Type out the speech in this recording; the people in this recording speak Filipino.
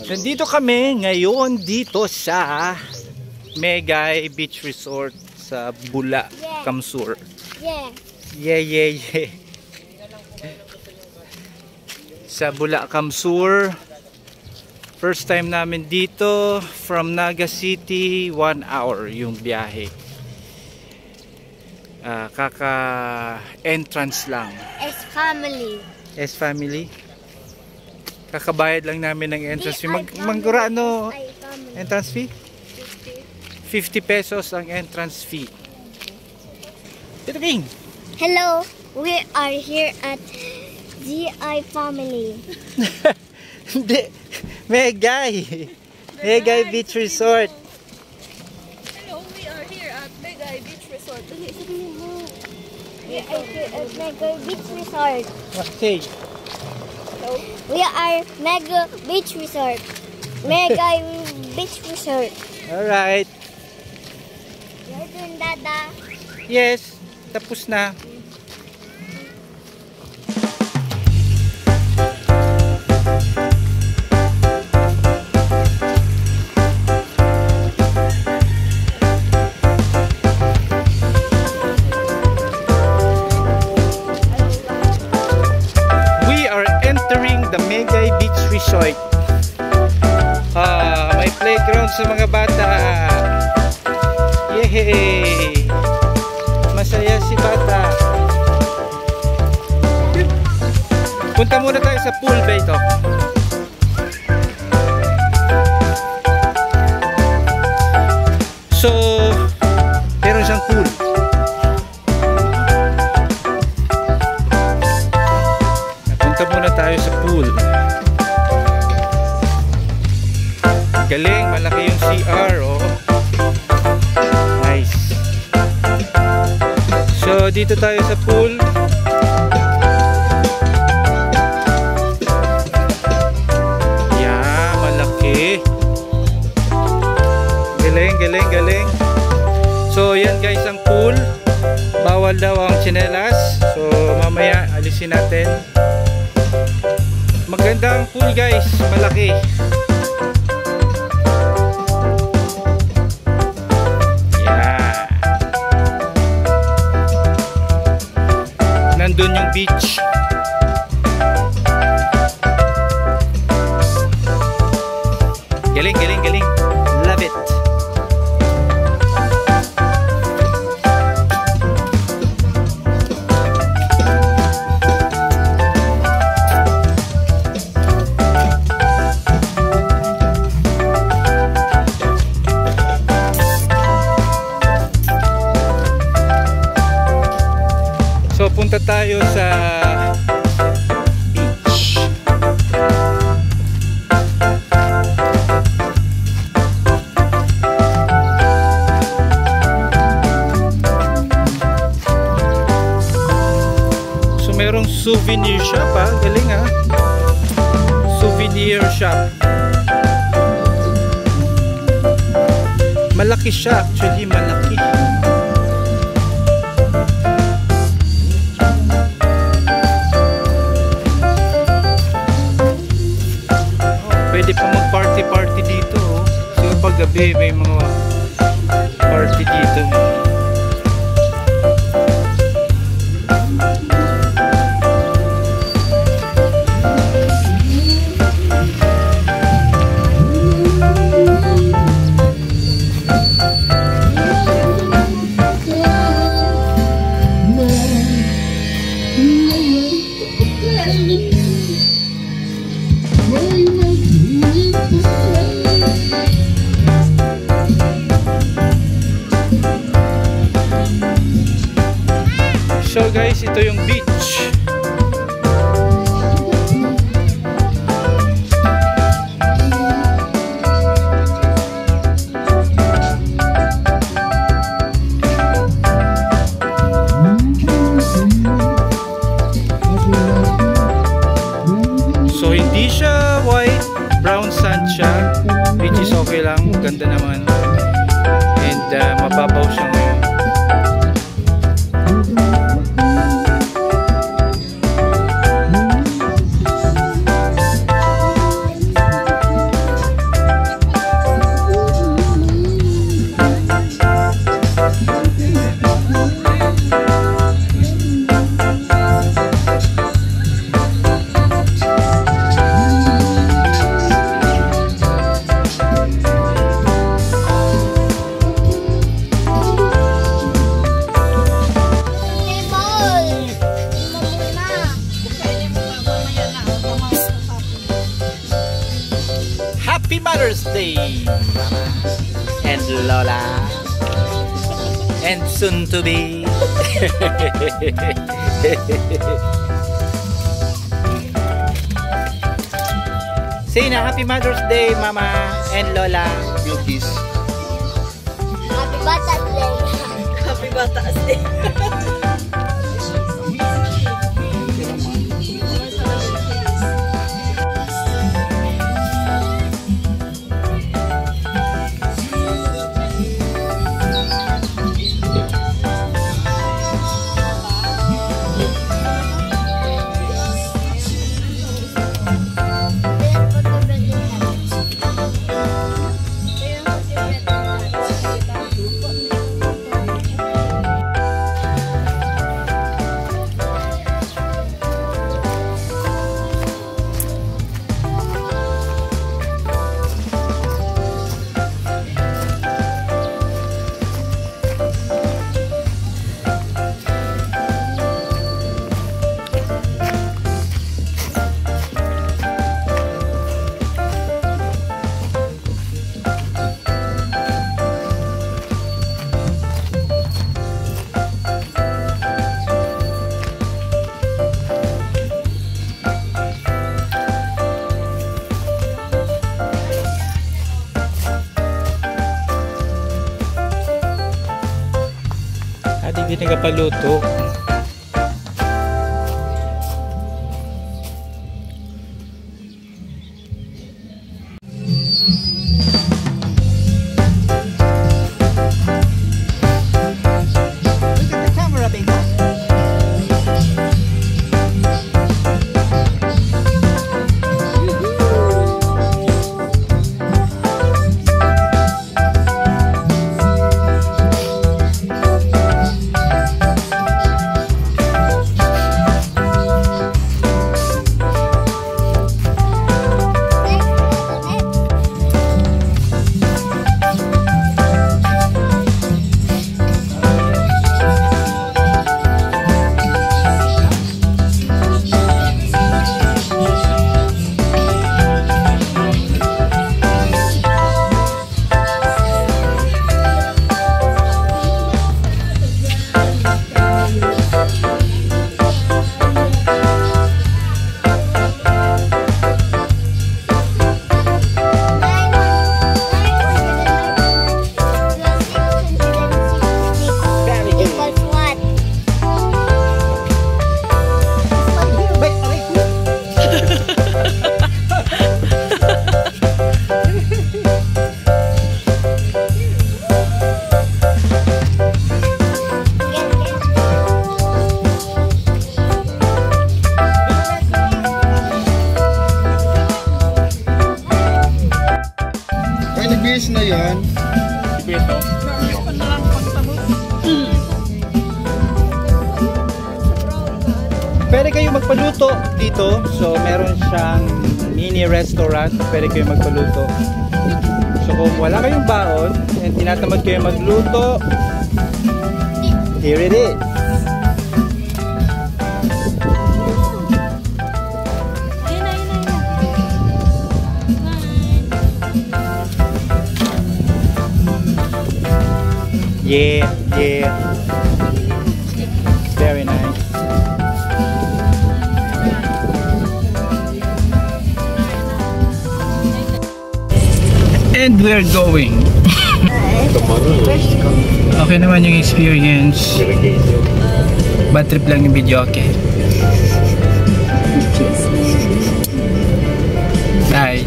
Nandito kami ngayon dito sa Megay Beach Resort sa Bula, Kamsur. Yeah. Sa Bula, Kamsur. First time namin dito from Naga City, 1 hour yung biyahe. Kaka-entrance lang. S family. Kakabayad lang namin ng entrance fee. Manggurano entrance fee? 50 pesos ang entrance fee. Tito King! Hello! We are here at GI Family. Hindi. Megay Beach Resort. Hello, we are here at Megay Beach Resort. We are here at Megay Beach Resort. Okay. We are Megay Beach Resort. Megay Beach Resort. Alright. Your turn, Dada. Yes. Tapos na. Megay Beach Resort. May playground sa mga bata. Yehey! Masaya si bata. Punta muna tayo sa pool ba ito? So, meron siyang pool. Punta muna tayo sa pool. Galing, malaki yung CR, oh. Nice. So, dito tayo sa pool. Yeah, malaki. Galing. So, yan guys ang pool. Bawal daw ang tsinelas. So, mamaya alisin natin. Maganda ang pool guys, malaki. Yeah. Nandun yung beach. Galing. Love it. So punta tayo sa beach. So merong souvenir shop ha. Galing ha. Souvenir shop. Malaki siya actually, malaki. Pwede pa mag-party dito. So pag gabi may mga party dito. So guys, ito yung beach. So hindi siya white, brown sand siya, which is okay lang, ganda naman. And mababaw siya ngayon. Happy Mother's Day, Mama and Lola. And soon to be. Say na, Happy Mother's Day, Mama and Lola. Milkies. Happy Mother's Day. Happy Bata's Day. Hindi nagapaluto. Look at the camera, baby. Nag-base na yan. Beto. Pwede kayo magpaluto dito. So meron siyang mini restaurant. Pwede kayo magpaluto. So kung wala kayong baon and tinatamad kayo magluto, here it is. Yeah, yeah. Very nice. And we're going. Okay naman yung experience. Bad trip lang yung video, okay? Bye.